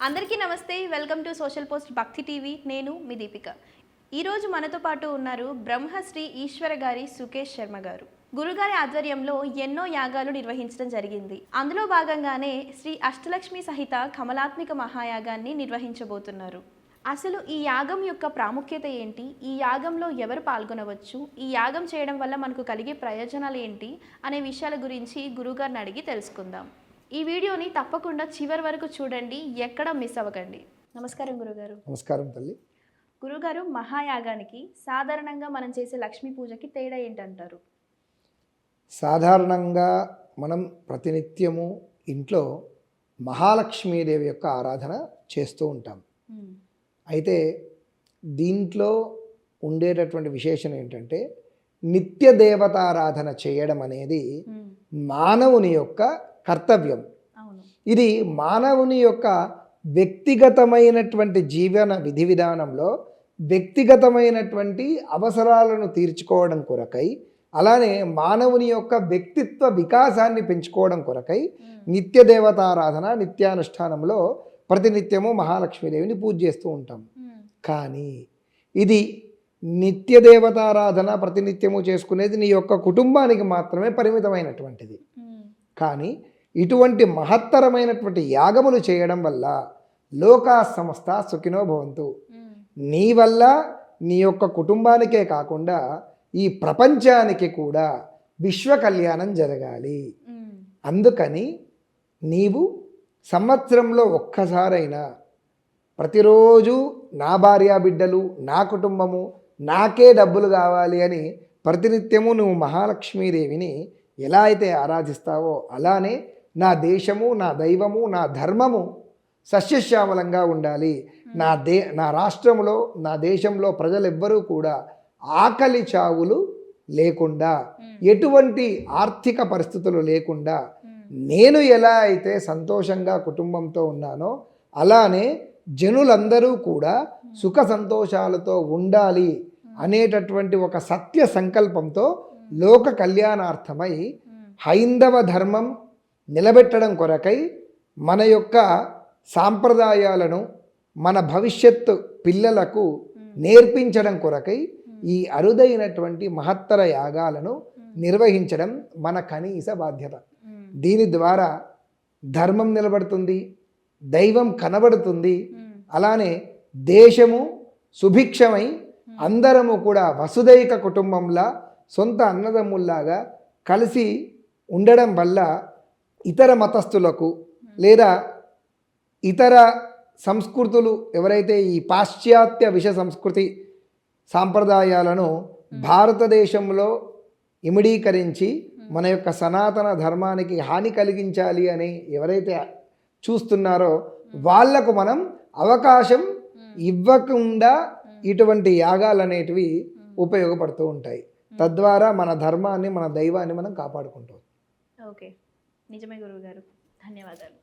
అందరికీ నమస్తే. Welcome to social post భక్తి టీవీ. నేను మీ దీపిక. ఈరోజు మనతో పాటు ఉన్నారు బ్రహ్మశ్రీ ఈశ్వర గారి సుకేష్ శర్మ గారు. గురుగారి ఆధ్వర్యంలో ఎన్నో యాగాలు నిర్వహించడం జరిగింది. అందులో భాగంగానే శ్రీ అష్టలక్ష్మి సహిత కమలాత్మిక మహాయాగాన్ని నిర్వహించబోతున్నారు. అసలు ఈ యాగం యొక్క ప్రాముఖ్యత ఏంటి, ఈ యాగంలో ఎవరు పాల్గొనవచ్చు, ఈ యాగం చేయడం వల్ల మనకు కలిగే ప్రయోజనాలు ఏంటి అనే విషయాల గురించి గురుగారిని అడిగి తెలుసుకుందాం. ఈ వీడియోని తప్పకుండా చివరి వరకు చూడండి, ఎక్కడ మిస్ అవ్వకండి. నమస్కారం గురుగారు. నమస్కారం తల్లి. గురుగారు, మహాయాగానికి సాధారణంగా మనం చేసే లక్ష్మీ పూజకి తేడా ఏంటంటారు? సాధారణంగా మనం ప్రతినిత్యము ఇంట్లో మహాలక్ష్మీదేవి యొక్క ఆరాధన చేస్తూ ఉంటాం. అయితే దీంట్లో ఉండేటటువంటి విశేషం ఏంటంటే నిత్య దేవతారాధన చేయడం అనేది మానవుని యొక్క కర్తవ్యం. ఇది మానవుని యొక్క వ్యక్తిగతమైనటువంటి జీవన విధి విధానంలో వ్యక్తిగతమైనటువంటి అవసరాలను తీర్చుకోవడం కొరకై, అలానే మానవుని యొక్క వ్యక్తిత్వ వికాసాన్ని పెంచుకోవడం కొరకై నిత్య దేవతారాధన నిత్యానుష్ఠానంలో ప్రతినిత్యము మహాలక్ష్మీదేవిని పూజ చేస్తూ ఉంటాం. కానీ ఇది నిత్య దేవతారాధన ప్రతినిత్యము చేసుకునేది నీ యొక్క కుటుంబానికి మాత్రమే పరిమితమైనటువంటిది. కానీ ఇటువంటి మహత్తరమైనటువంటి యాగములు చేయడం వల్ల లోకా సమస్త సుఖినో భవంతు, నీ వల్ల నీ యొక్క కుటుంబానికే కాకుండా ఈ ప్రపంచానికి కూడా విశ్వ కళ్యాణం జరగాలి. అందుకని నీవు సంవత్సరంలో ఒక్కసారైనా ప్రతిరోజు నా భార్యా బిడ్డలు, నా కుటుంబము, నాకే డబ్బులు కావాలి అని ప్రతినిత్యము నువ్వు మహాలక్ష్మీదేవిని ఎలా అయితే ఆరాధిస్తావో అలానే నా దేశము, నా దైవము, నా ధర్మము సస్యశ్యామలంగా ఉండాలి, నా రాష్ట్రంలో, నా దేశంలో ప్రజలెవ్వరూ కూడా ఆకలి చావులు లేకుండా, ఎటువంటి ఆర్థిక పరిస్థితులు లేకుండా నేను ఎలా అయితే సంతోషంగా కుటుంబంతో ఉన్నానో అలానే జనులందరూ కూడా సుఖ సంతోషాలతో ఉండాలి అనేటటువంటి ఒక సత్య సంకల్పంతో లోక కళ్యాణార్థమై హైందవ ధర్మం నిలబెట్టడం కొరకై మన యొక్క సాంప్రదాయాలను మన భవిష్యత్తు పిల్లలకు నేర్పించడం కొరకై ఈ అరుదైనటువంటి మహత్తర యాగాలను నిర్వహించడం మన కనీస బాధ్యత. దీని ద్వారా ధర్మం నిలబడుతుంది, దైవం కనబడుతుంది, అలానే దేశము సుభిక్షమై అందరము కూడా వసుదైక కుటుంబంలా సొంత అన్నదమ్ముల్లాగా కలిసి ఉండడం వల్ల ఇతర మతస్థులకు లేదా ఇతర సంస్కృతులు ఎవరైతే ఈ పాశ్చాత్య విష సంస్కృతి సాంప్రదాయాలను భారతదేశంలో ఇమిడీకరించి మన యొక్క సనాతన ధర్మానికి హాని కలిగించాలి అని ఎవరైతే చూస్తున్నారో వాళ్లకు మనం అవకాశం ఇవ్వకుండా ఇటువంటి యాగాలు అనేటివి ఉపయోగపడుతూ ఉంటాయి. తద్వారా మన ధర్మాన్ని, మన దైవాన్ని మనం కాపాడుకుంటాం. ఓకే, నిజమే గురువు గారు. ధన్యవాదాలు.